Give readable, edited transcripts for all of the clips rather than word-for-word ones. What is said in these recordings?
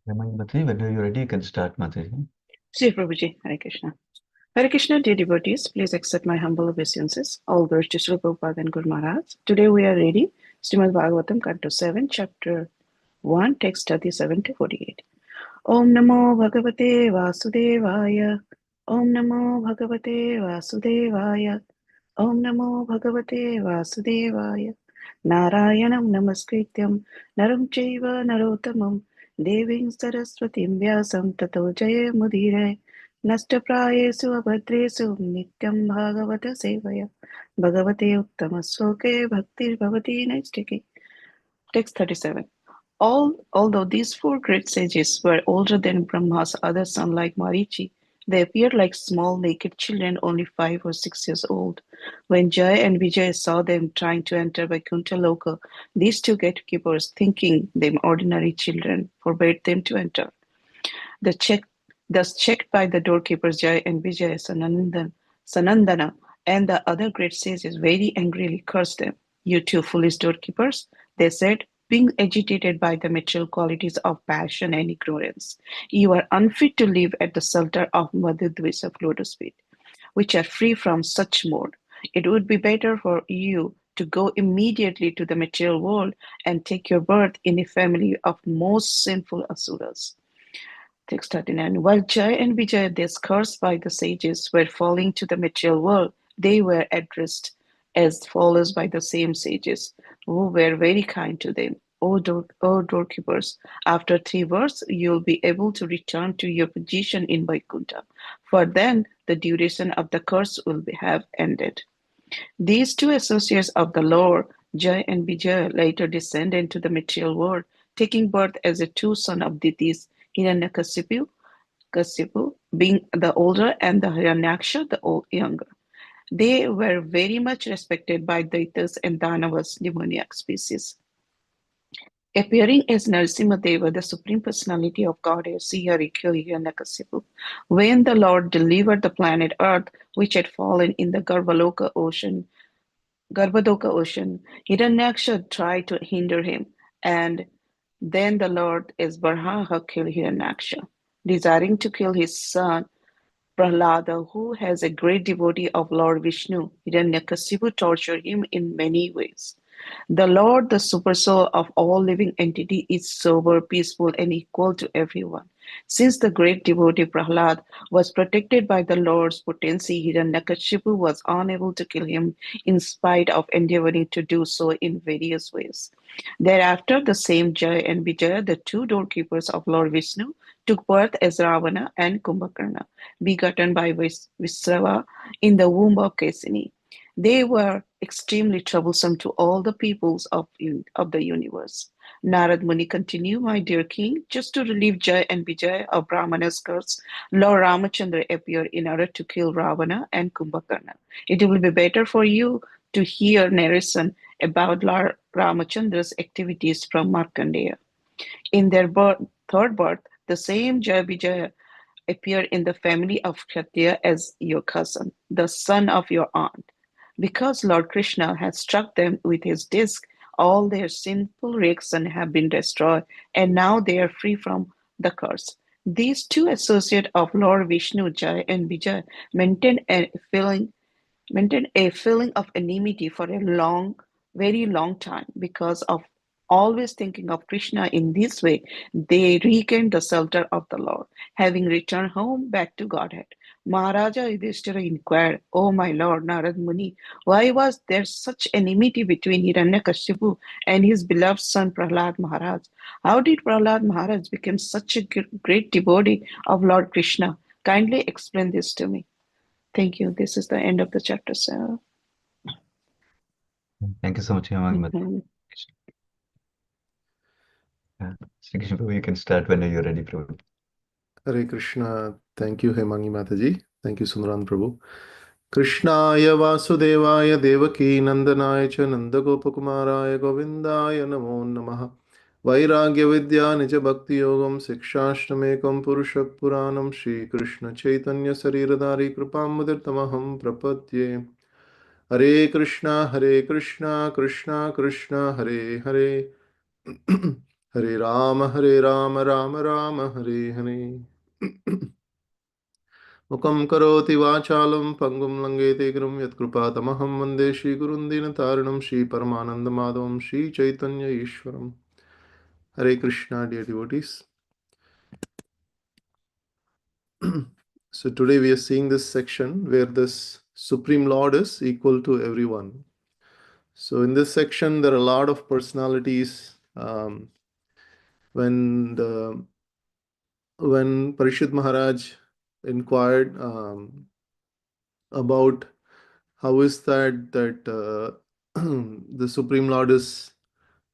Mataji, when you're ready, you can start, Mataji. Sri Prabhuji, Hare Krishna. Hare Krishna, dear devotees, please accept my humble obeisances. All glories to Sri Prabhupada and Guru Maharaj. Today we are reading Srimad Bhagavatam, Canto 7, Chapter 1, text 37 to 48. Om Namo Bhagavate Vasudevaya. Om Namo Bhagavate Vasudevaya. Om Namo Bhagavate Vasudevaya. Narayanam Namaskrityam Naram Chaiva Narottamam Deving Saraswatim Vyasam Tato Jaya Mudire Nashtaprayesu Abhadresu Nityam Bhagavata Sevaya Bhagavate Uttama Sloke Bhaktir Bhavati Naistiki. Text 37. Although these four great sages were older than Brahma's other son like Marichi, they appeared like small naked children only 5 or 6 years old. When Jaya and Vijay saw them trying to enter Vaikuntha Loka, these two gatekeepers, thinking them ordinary children, forbade them to enter. Thus checked by the doorkeepers Jaya and Vijay, Sanandana and the other great sages very angrily cursed them. You two foolish doorkeepers, they said, being agitated by the material qualities of passion and ignorance. You are unfit to live at the shelter of Madhudvisa lotus feet, which are free from such mode. It would be better for you to go immediately to the material world and take your birth in a family of most sinful asuras. Text 39. While Jay and Vijay, thus cursed by the sages, were falling to the material world, they were addressed as follows by the same sages, who were very kind to them. O doorkeepers, after 3 verses, you will be able to return to your position in Vaikuntha, for then the duration of the curse will have ended. These two associates of the Lord, Jay and Vijay, later descended into the material world, taking birth as the two sons of Ditis, Hiranyakasipu, being the older and the Hiranyaksha the younger. They were very much respected by Daitas and Danavas, demoniac species. Appearing as Narasimhadeva, the Supreme Personality of Godhead, Srihari killed Hiranyakasipu. When the Lord delivered the planet Earth, which had fallen in the Garbhodoka ocean, Hiranyaksha tried to hinder him, and then the Lord as Baraha killed Hiranyaksha. Desiring to kill his son Prahlada, who has a great devotee of Lord Vishnu, Hiranyakasipu tortured him in many ways. The Lord, the supersoul of all living entity, is sober, peaceful, and equal to everyone. Since the great devotee Prahlad was protected by the Lord's potency, Hiranyakashipu was unable to kill him in spite of endeavoring to do so in various ways. Thereafter, the same Jaya and Vijaya, the two doorkeepers of Lord Vishnu, took birth as Ravana and Kumbhakarna, begotten by Visrava in the womb of Kesini. They were extremely troublesome to all the peoples of the universe. Narad Muni continued, my dear king, just to relieve Jay and Vijay of Brahmana's curse, Lord Ramachandra appeared in order to kill Ravana and Kumbhakarna. It will be better for you to hear narration about Lord Ramachandra's activities from Markandeya. In their third birth, the same Jaya Vijaya appeared in the family of Kshatriya as your cousin, the son of your aunt. Because Lord Krishna has struck them with his disc, all their sinful reactions have been destroyed, and now they are free from the curse. These two associates of Lord Vishnu, Jaya and Vijay, maintained a feeling of enmity for a very long time. Because of always thinking of Krishna in this way, they regained the shelter of the Lord, having returned home back to Godhead. Maharaja Yudhishthira inquired, O my lord Narad Muni, why was there such enmity between Hiranyakashipu and his beloved son Prahlad Maharaj? How did Prahlad Maharaj become such a great devotee of Lord Krishna? Kindly explain this to me. Thank you. This is the end of the chapter 7. Thank you so much, Hemang. Mhm. Shri Krishna Prabhu, you can start when you're ready, Prabhu. Hare Krishna. Thank you, Hemangi Mataji. Thank you, Sundaran Prabhu. Krishnaya Vasudevaya Devaki Nandanaya Cha Nandagopakumaraya Govindaya Namo Namaha Vairagya Vidya Nija Bhakti Yogam Sikshastamekam Purusha Puranam Shri Krishna Chaitanya Sariradari Kripamudirtamaham Prapadye Hare Krishna Krishna Krishna Hare Hare Hare Rama, Rama Rama, Hare Hare. Mukam karoti vachalam pangum langete grum yatkrupatamaham vande Shri Gurun Dinataranam Shri Paramananda Madhavam Shri Chaitanya Ishwaram. Hare Krishna, dear devotees. So today we are seeing this section where this Supreme Lord is equal to everyone. So in this section there are a lot of personalities. When Parishit Maharaj inquired about how is that the Supreme Lord is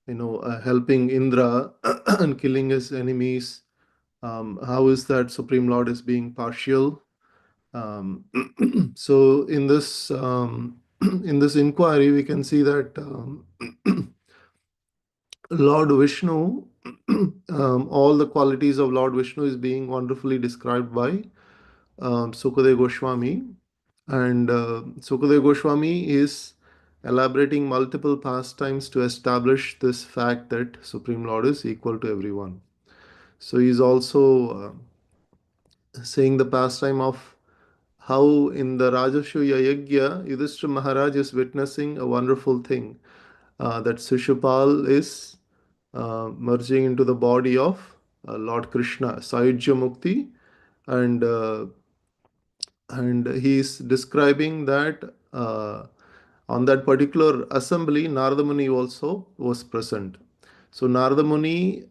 helping Indra and killing his enemies. How is that Supreme Lord is being partial? So in this in this inquiry, we can see that Lord Vishnu, all the qualities of Lord Vishnu is being wonderfully described by Sukadeva Goswami, and Sukadeva Goswami is elaborating multiple pastimes to establish this fact that Supreme Lord is equal to everyone. So he's also saying the pastime of how in the Rajasuya Yajna, Yudhishthira Maharaj is witnessing a wonderful thing, that Shishupal is merging into the body of Lord Krishna, Sayujya Mukti, and he is describing that on that particular assembly, Narada Muni also was present. So Narada Muni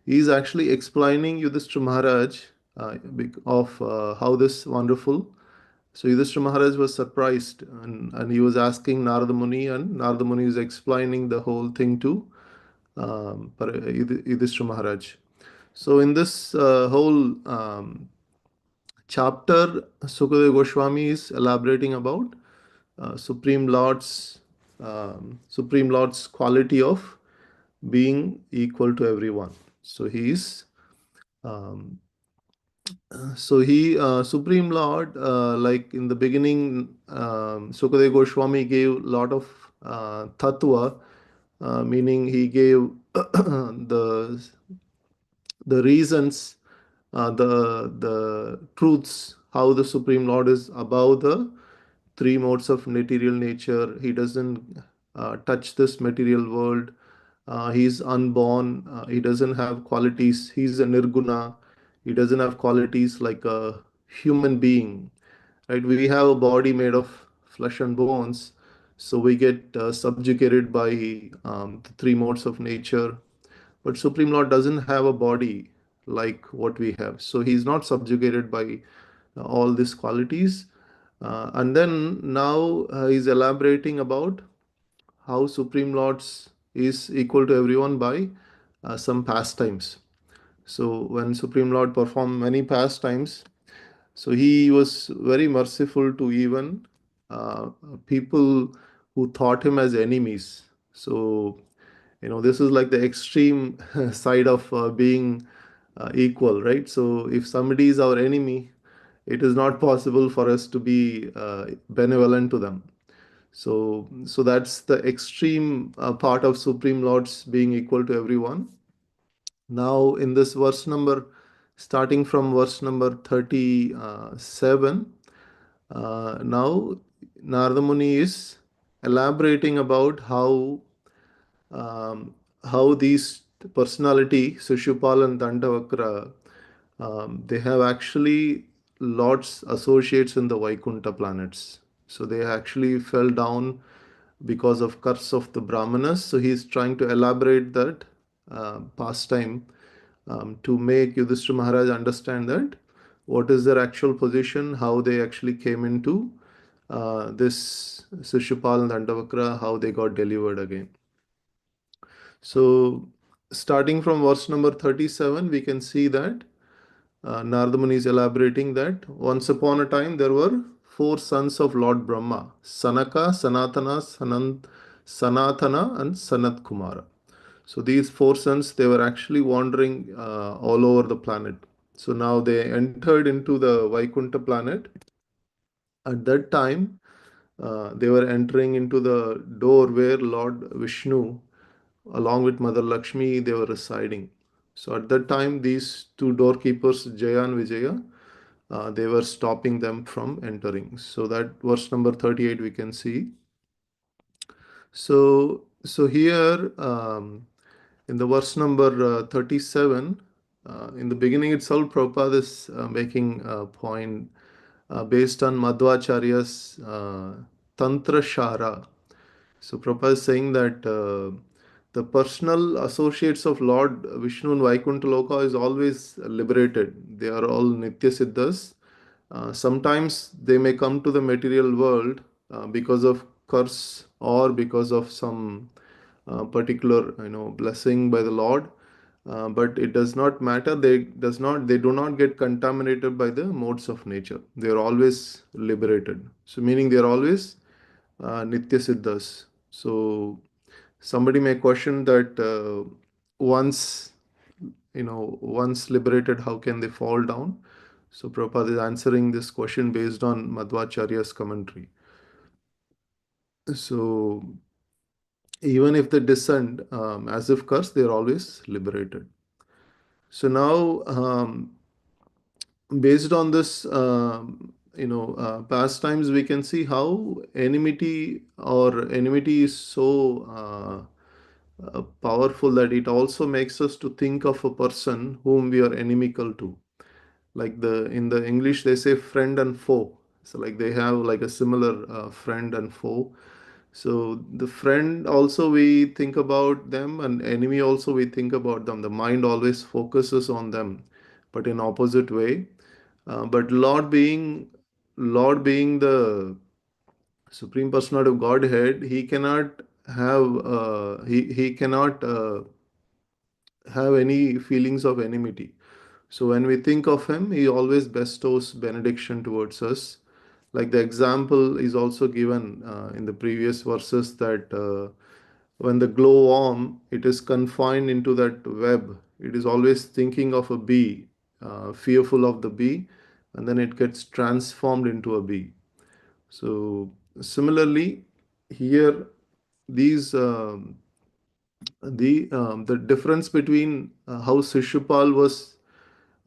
is actually explaining Yudhishthira Maharaj of how this wonderful. So Yudhishthira Maharaj was surprised, and he was asking Narada Muni, and Narada Muni is explaining the whole thing to Yudhishthira Maharaj. So in this whole chapter, Sukadeva Goswami is elaborating about Supreme Lord's quality of being equal to everyone. So he is um, Supreme Lord, like in the beginning, Sukadeva Goswami gave a lot of tattva, meaning he gave the reasons, the truths, how the Supreme Lord is above the three modes of material nature. He doesn't touch this material world. He's unborn. He doesn't have qualities. He's a nirguna. He doesn't have qualities like a human being. Right? We have a body made of flesh and bones, so we get subjugated by the three modes of nature. But Supreme Lord doesn't have a body like what we have, so he's not subjugated by all these qualities. And then now he's elaborating about how Supreme Lords is equal to everyone by some pastimes. So when Supreme Lord performed many pastimes, so he was very merciful to even people who thought him as enemies. So this is like the extreme side of being equal, right? So if somebody is our enemy, it is not possible for us to be benevolent to them. So that's the extreme part of Supreme Lords being equal to everyone. Now, in this verse number, starting from verse number 37, now Narada Muni is elaborating about um, how these personality, Shishupal and Dandavakra, they have actually Lord's associates in the Vaikuntha planets. So they actually fell down because of curse of the Brahmanas. So he's trying to elaborate that pastime to make Yudhishthira Maharaj understand that what is their actual position, how they actually came into this Shishupal and Dandavakra, how they got delivered again. So starting from verse number 37, we can see that Narada Muni is elaborating that once upon a time there were four sons of Lord Brahma: Sanaka, Sanatana, and Sanat Kumara. So these four sons, they were actually wandering all over the planet. So now they entered into the Vaikuntha planet. At that time, they were entering into the door where Lord Vishnu along with Mother Lakshmi, they were residing. So at that time, these two doorkeepers, Jaya and Vijaya, they were stopping them from entering. So that verse number 38 we can see. So here in the verse number 37, in the beginning itself, Prabhupada is making a point based on Madhvacharya's Tantra Shara. So Prabhupada is saying that the personal associates of Lord Vishnu in Vaikuntha Loka is always liberated. They are all Nitya Siddhas. Sometimes they may come to the material world because of curse or because of some particular blessing by the Lord. But it does not matter. They do not get contaminated by the modes of nature. They are always liberated. So meaning they are always Nitya Siddhas. So somebody may question that once once liberated, how can they fall down? So Prabhupada is answering this question based on Madhvacharya's commentary. So even if they descend as if cursed, they are always liberated. So now, based on this, pastimes, we can see how enmity is so powerful that it also makes us to think of a person whom we are inimical to. Like in the English, they say friend and foe. So like they have like a similar friend and foe. So the friend also we think about them, and enemy also we think about them. The mind always focuses on them, but in opposite way. But Lord being the Supreme Personality of Godhead, he cannot he cannot have any feelings of enmity. So when we think of him, he always bestows benediction towards us. Like the example is also given in the previous verses that when the glowworm it is confined into that web, it is always thinking of a bee, fearful of the bee, and then it gets transformed into a bee. So similarly, here these the difference between how Shishupal was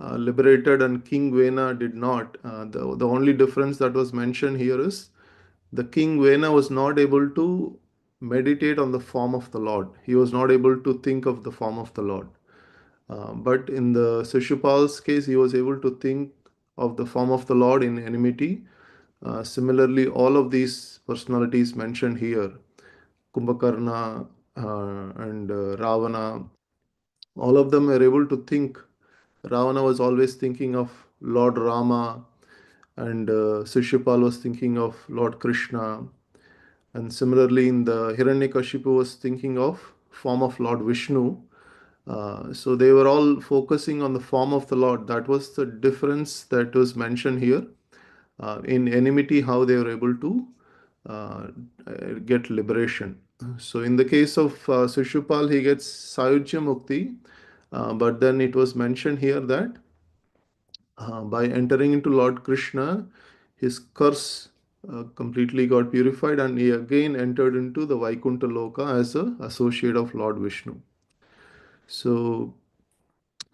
liberated and King Vena did not. The only difference that was mentioned here is the King Vena was not able to meditate on the form of the Lord. He was not able to think of the form of the Lord. But in the Shishupal's case, he was able to think of the form of the Lord in enmity. Similarly, all of these personalities mentioned here, Kumbhakarna and Ravana, all of them were able to think. Ravana was always thinking of Lord Rama, and Shishupal was thinking of Lord Krishna. And similarly, in the Hiranyakashipu was thinking of form of Lord Vishnu. So they were all focusing on the form of the Lord. That was the difference that was mentioned here. In enmity, how they were able to uh, get liberation. So in the case of Shishupal, he gets Sayujya Mukti, but then it was mentioned here that by entering into Lord Krishna, his curse completely got purified, and he again entered into the Vaikuntha Loka as a associate of Lord Vishnu. So,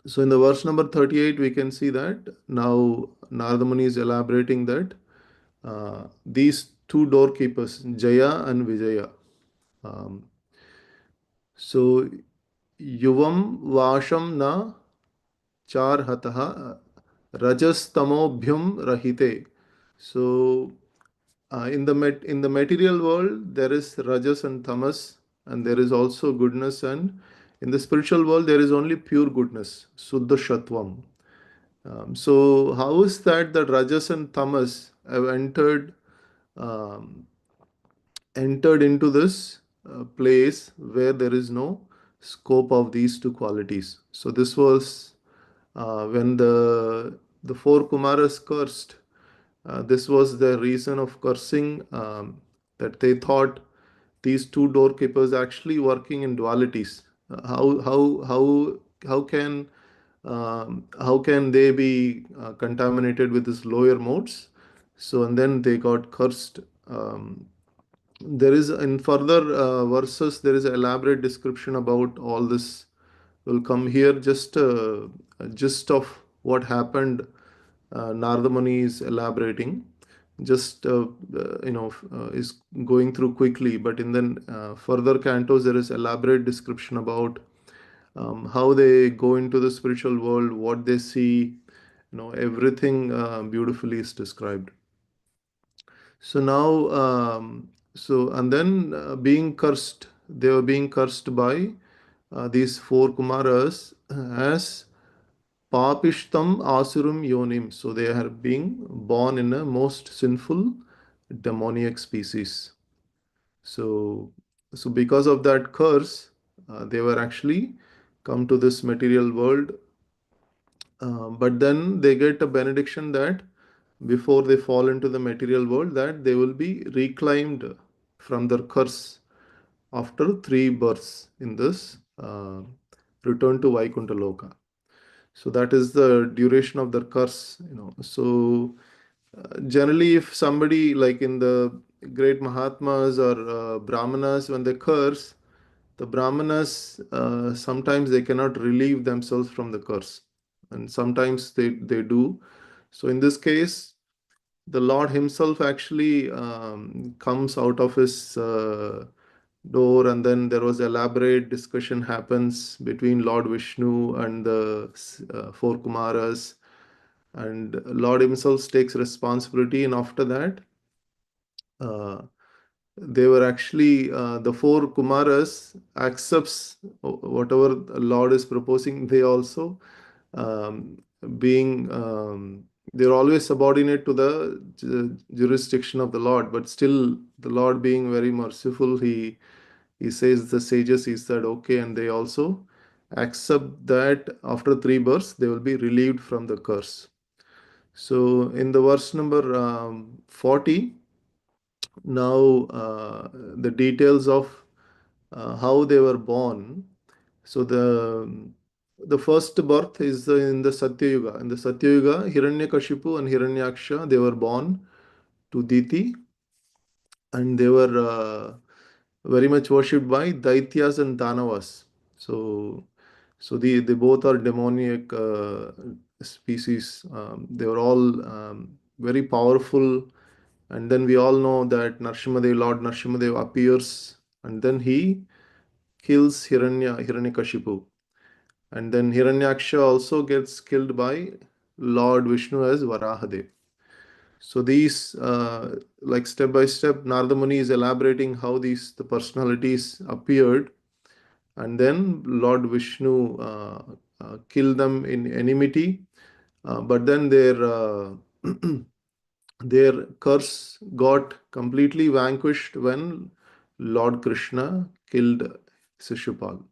so in the verse number 38, we can see that now Narada Muni is elaborating that these two doorkeepers, Jaya and Vijaya. Um, so, Yuvam Vasham na Char Hataha Rajastamobhyam Rahite. So in the material world there is rajas and tamas, and there is also goodness, and in the spiritual world there is only pure goodness, Suddha Shatvam. So how is that rajas and tamas have um, entered into this place where there is no scope of these two qualities? So this was when the four Kumaras cursed. This was the reason of cursing, that they thought these two doorkeepers actually working in dualities. How can they be contaminated with these lower modes? So and then they got cursed. Um, there is in further verses there is an elaborate description about all this. Will come here just a gist of what happened. Narada Muni is elaborating, just is going through quickly, but in the further cantos there is elaborate description about how they go into the spiritual world, what they see, everything beautifully is described. So now, and then being cursed, they were being cursed by these four Kumaras as Papishtam Asurum Yonim. So they are being born in a most sinful demoniac species. So, because of that curse, they were actually come to this material world. But then they get a benediction that before they fall into the material world, that they will be reclaimed from their curse after 3 births in this return to Vaikuntha Loka. So that is the duration of their curse. So generally, if somebody like in the great Mahatmas or Brahmanas, when they curse, the Brahmanas sometimes they cannot relieve themselves from the curse, and sometimes they do. So in this case, the Lord Himself actually comes out of His door, and then there was elaborate discussion happens between Lord Vishnu and the four Kumaras, and Lord Himself takes responsibility, and after that. They were actually the four Kumaras accepts whatever the Lord is proposing. They also um, being they're always subordinate to the jurisdiction of the Lord, but still the Lord being very merciful, he says the sages, he said okay, and they also accept that after 3 births they will be relieved from the curse. So in the verse number 40, now the details of how they were born. So the first birth is in the Satya Yuga. In the Satya Yuga, Hiranyakashipu and Hiranyaksha, they were born to Diti, and they were very much worshipped by Daityas and Danavas. So they both are demoniac species. They were all very powerful. And then we all know that Lord Narsimadev appears, and then he kills Hiranyakashipu. And then Hiranyaksha also gets killed by Lord Vishnu as Varahadev. So these, like step by step, Narada Muni is elaborating how the personalities appeared, and then Lord Vishnu killed them in enmity, but then their curse got completely vanquished when Lord Krishna killed Shishupal.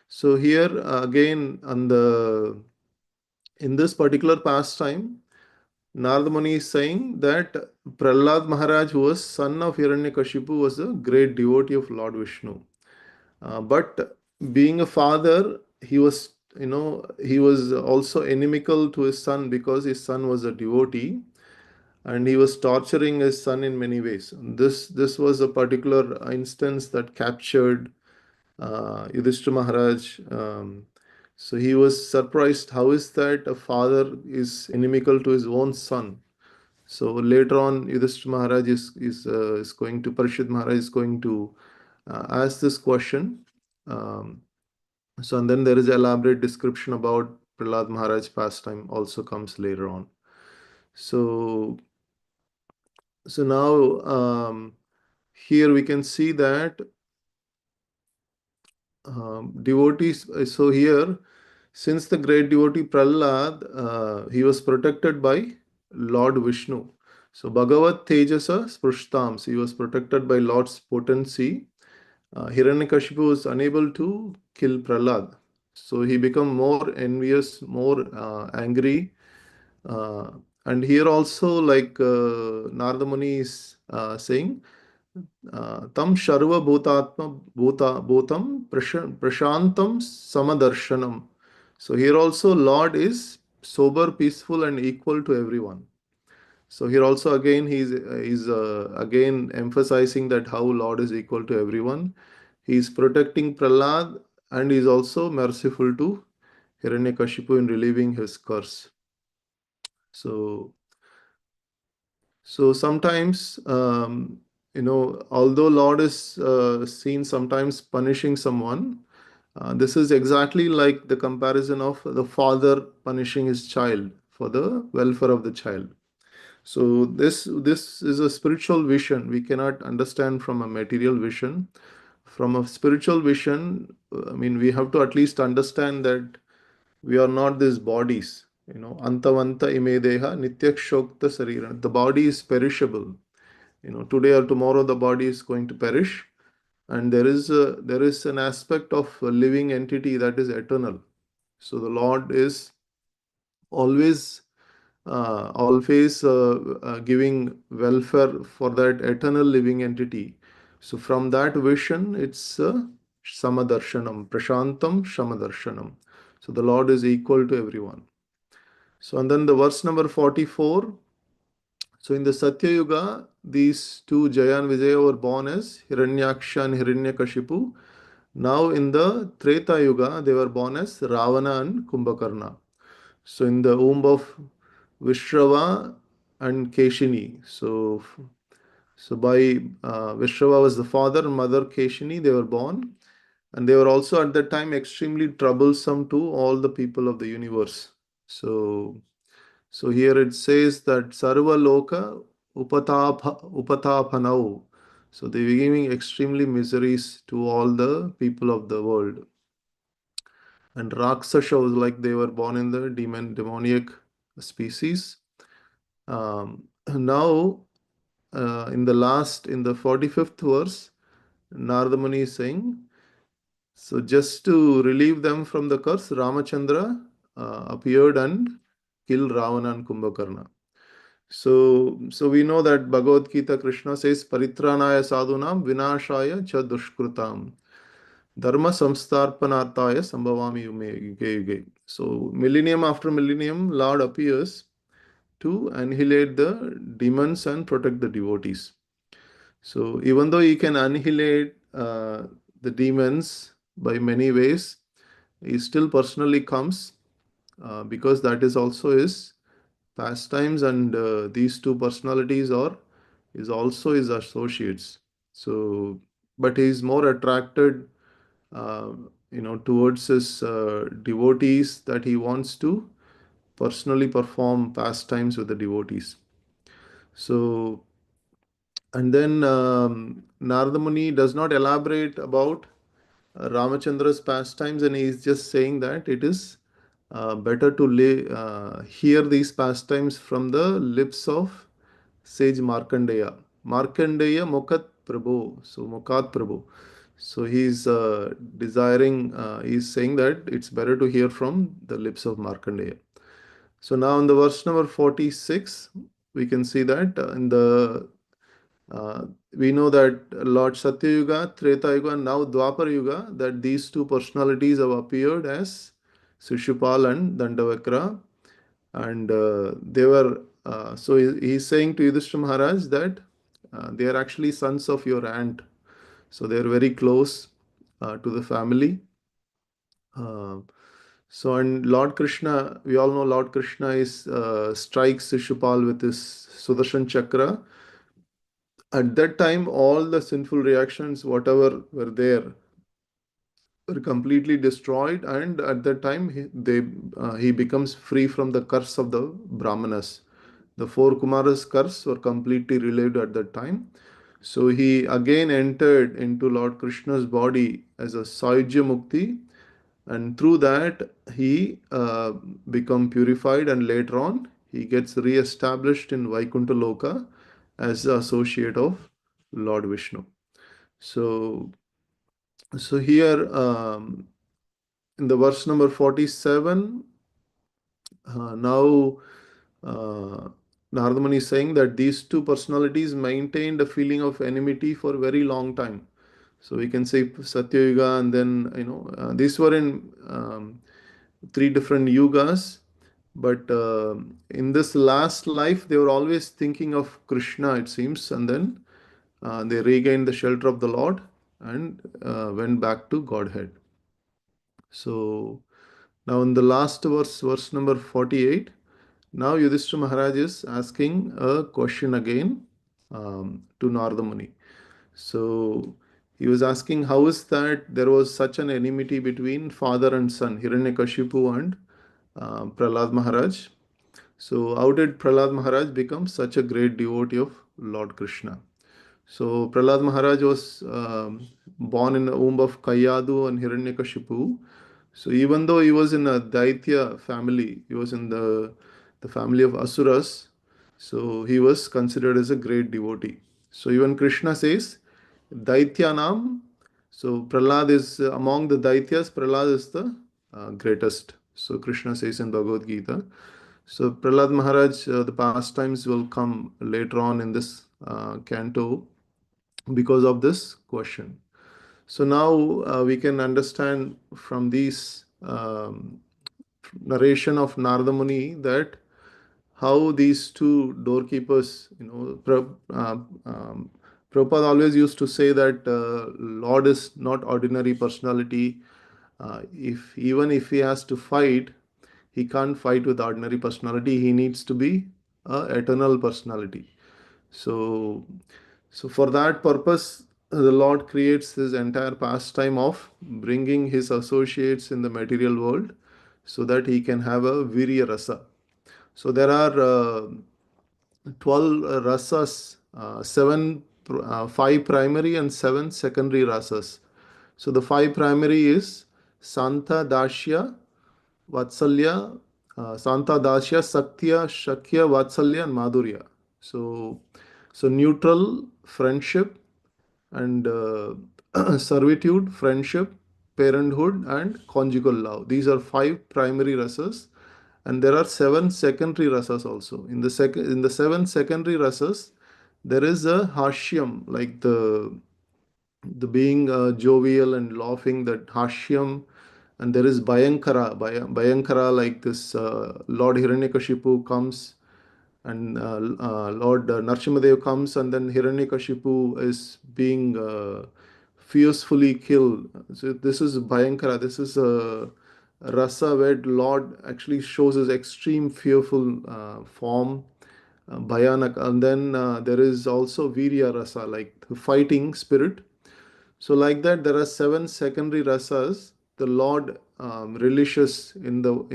So here again, in this particular pastime, Narada Muni is saying that Prahlad Maharaj, who was son of Hiranyakashipu, was a great devotee of Lord Vishnu. But being a father, he was also inimical to his son because his son was a devotee, and he was torturing his son in many ways. This was a particular instance that captured Yudhishthira Maharaj. So he was surprised. How is that a father is inimical to his own son? So later on, Yudhishthira Maharaj is going to Parishad Maharaj is going to ask this question. So and then there is elaborate description about Prahlad Maharaj pastime also comes later on. So now here we can see that devotees. So here, since the great devotee Prahlad, he was protected by Lord Vishnu. So Bhagavat Tejasa Sprushtam, so he was protected by Lord's potency. Hiranyakashipu was unable to kill Prahlad. So he became more envious, more angry. And here also, like Narada Muni is saying, Tam Sharva Bhutam Prashantam Samadarshanam. So here also Lord is sober, peaceful, and equal to everyone. So here also again he's again emphasizing that how Lord is equal to everyone. He is protecting Prahlad and is also merciful to Hiranyakashipu in relieving his curse. So sometimes although Lord is seen sometimes punishing someone, this is exactly like the comparison of the father punishing his child for the welfare of the child. So this is a spiritual vision. We cannot understand from a material vision. From a spiritual vision, I mean, we have to at least understand that we are not these bodies. Antavanta imedeha nityak shokta sarira. The body is perishable. Today or tomorrow the body is going to perish, and there is an aspect of a living entity that is eternal. So the Lord is always giving welfare for that eternal living entity. So from that vision, it's Samadarshanam, Prashantam Samadarshanam. So the Lord is equal to everyone. So and then the verse number 44. So in the Satya Yuga, these two Jaya and Vijaya were born as Hiranyaksha and Hiranyakashipu. Now in the Treta Yuga, they were born as Ravana and Kumbhakarna. So in the womb of Vishrava and Keshini. So by Vishrava was the father and mother Keshini, they were born. And they were also at that time extremely troublesome to all the people of the universe. So here it says that Sarva Loka Upataphanau. So they were giving extremely miseries to all the people of the world. And Rakshasa was like they were born in the demoniac species. Now, in the 45th verse, Narada Muni is saying, so just to relieve them from the curse, Ramachandra appeared and killed Ravana and Kumbhakarna. So we know that Bhagavad Gita Krishna says, Paritranaya sadhunam vinashaya cha dushkrutam. Dharma samstarpanartaya sambhavami yuge yuge. So millennium after millennium, Lord appears to annihilate the demons and protect the devotees. So even though he can annihilate the demons by many ways, he still personally comes because that is also his pastimes, and these two personalities is also his associates. So, but he is more attracted, uh, towards his devotees, that he wants to personally perform pastimes with the devotees. So, and then Narada Muni does not elaborate about Ramachandra's pastimes, and he is just saying that it is better to hear these pastimes from the lips of sage Markandeya. Markandeya Mokat Prabhu. So Mokat Prabhu. So he's he's saying that it's better to hear from the lips of Markandeya. So now in the verse number 46, we can see that we know that Lord Satyayuga, Treta Yuga, and now Dwapar Yuga, that these two personalities have appeared as Shishupal and Dandavakra, and they were. So he's saying to Yudhishthira Maharaj that they are actually sons of your aunt, so they are very close to the family. So and Lord Krishna, we all know Lord Krishna is strikes Shishupal with his Sudarshan Chakra. At that time, all the sinful reactions, whatever were there, were completely destroyed, and at that time he becomes free from the curse of the Brahmanas. The four Kumaras curse were completely relieved at that time. So he again entered into Lord Krishna's body as a Sahyajya Mukti, and through that he become purified, and later on he gets re-established in Vaikuntha Loka as the associate of Lord Vishnu. So here in the verse number 47, now Narada Muni is saying that these two personalities maintained a feeling of enmity for a very long time. So we can say Satya Yuga, and then these were in three different yugas. But in this last life, they were always thinking of Krishna, it seems, and then they regained the shelter of the Lord and went back to Godhead. So now in the last verse, verse number 48, now Yudhishthira Maharaj is asking a question again to Narada Muni. So he was asking, how is that there was such an enmity between father and son, Hiranyakashipu and Prahlad Maharaj? So how did Prahlad Maharaj become such a great devotee of Lord Krishna? So Prahlad Maharaj was born in the womb of Kayadu and Hiranyakashipu. So even though he was in a Daitya family, he was in the family of Asuras, so he was considered as a great devotee. So even Krishna says, Daityanam, so Prahlad is among the Daityas, Prahlad is the greatest. So Krishna says in Bhagavad Gita. So Prahlad Maharaj, the pastimes will come later on in this canto because of this question. So now we can understand from these narration of Narada Muni that how these two doorkeepers, Prabhupada always used to say that Lord is not ordinary personality. If even if he has to fight, he can't fight with ordinary personality. He needs to be a eternal personality. So, so for that purpose, the Lord creates this entire pastime of bringing his associates in the material world so that he can have a virya rasa. So there are 12 rasas, five primary and seven secondary rasas. So the five primary is Santa, Dashya, Vatsalya, Santa, Dashya, Saktya, Shakya, Vatsalya, and Madhurya. So, so neutral, friendship, and servitude, friendship, parenthood, and conjugal love. These are five primary rasas, and there are seven secondary rasas also. In the seven secondary rasas, there is a hashyam, like the being jovial and laughing, that hashyam, and there is Bhayankara, Bhayankara, like this Lord Hiranyakashipu comes and Lord Narsimadev comes, and then Hiranyakashipu is being fiercely killed. So this is Bhayankara. This is a rasa where Lord actually shows his extreme fearful form, Bhayanak. And then there is also Virya rasa, like the fighting spirit. So like that, there are seven secondary rasas. The Lord relishes in the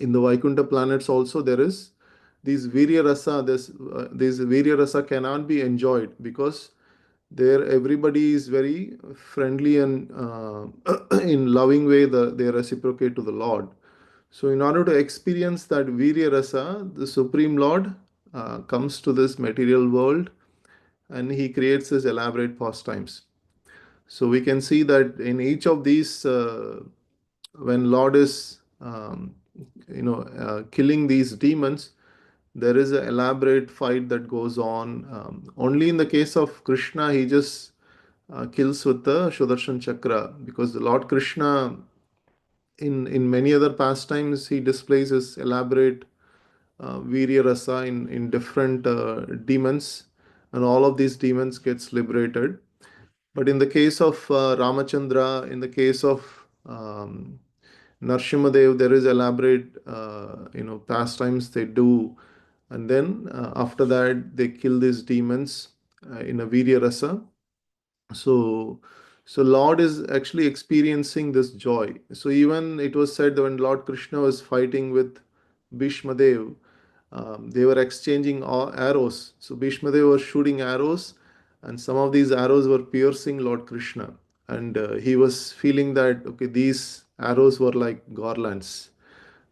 Vaikuntha planets also. There is these Virya rasa. These Virya rasa cannot be enjoyed because there everybody is very friendly and in loving way they reciprocate to the Lord. So in order to experience that Virya rasa, the Supreme Lord comes to this material world and he creates his elaborate pastimes. So we can see that in each of these, when Lord is, killing these demons, there is an elaborate fight that goes on. Only in the case of Krishna, he just kills with the Sudarshan Chakra, because the Lord Krishna, in many other pastimes, he displays his elaborate Virya Rasa in different demons, and all of these demons gets liberated. But in the case of Ramachandra, in the case of Narsimadev, there is elaborate, pastimes they do, and then after that they kill these demons in a Virya Rasa. So, so Lord is actually experiencing this joy. So even it was said that when Lord Krishna was fighting with Bhishmadev, they were exchanging arrows. So Bhishmadev was shooting arrows, and some of these arrows were piercing Lord Krishna, and he was feeling that okay, these arrows were like garlands.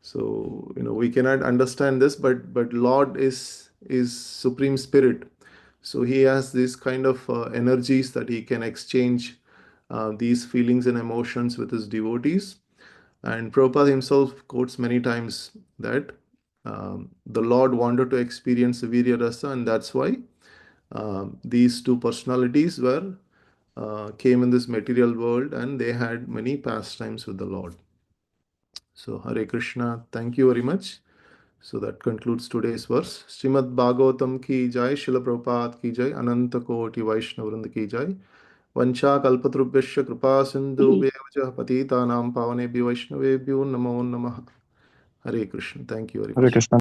So we cannot understand this, but Lord is Supreme Spirit. So he has these kind of energies that he can exchange these feelings and emotions with his devotees. And Prabhupada himself quotes many times that the Lord wanted to experience the Virya Rasa, and that's why these two personalities came in this material world, and they had many pastimes with the Lord. So Hare Krishna, thank you very much. So that concludes today's verse. Srimad Bhagavatam ki jai, Srila Prabhupada ki jai, Ananta Koti Vaishnavrinda ki jai. Vancha kalpatrubhyasya kripa sindhu bhevajah patitanam pavanebhyo Vaishnavebhyo namo namah. Hare Krishna. Thank you very Hare much. Krishna.